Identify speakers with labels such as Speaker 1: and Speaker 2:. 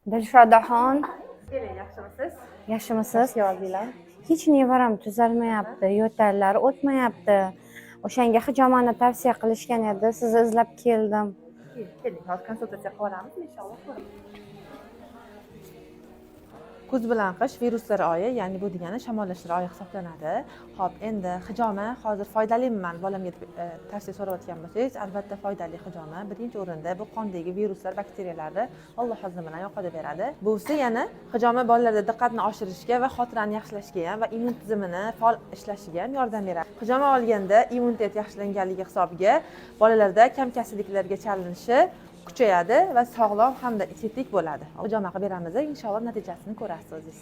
Speaker 1: Dilshodaxon,
Speaker 2: Yaxshimisiz?
Speaker 1: yaxshimisiz?
Speaker 2: Yo'ldinglar.
Speaker 1: Hech nevaram tuzalmayapti, yo'tallari o'tmayapti. O'shanga hijomani tavsiya qilishgan edi, sizni izlab keldim.
Speaker 2: Keling, hozir konsultatsiya qilib olamiz inshaalloh. Kuz bilan qish viruslar oyi, ya'ni bu degani shamollashlar oyi hisoblanadi. Xo'p, endi hijoma hozir foydalimi bolamga tavsiya so'rayotgan bo'lsangiz, albatta foydali hijoma. Birinchi o'rinda bu qondagi viruslar, bakteriyalarni Alloh o'zi bilan yo'qotib beradi. Busi yana hijoma bolalarda diqqatni oshirishga va xotirani yaxshilashga ham va immun tizimini faol ishlashiga ham yordam beradi. Hijoma olganda immunitet yaxshilanganligi hisobiga bolalarda kam kasalliklarga chalinishi kuchayadi va sog'lom hamda tetik bo'ladi. Hijoma qilib beramiz, inshaalloh natijasini ko'rasiz o'zingiz.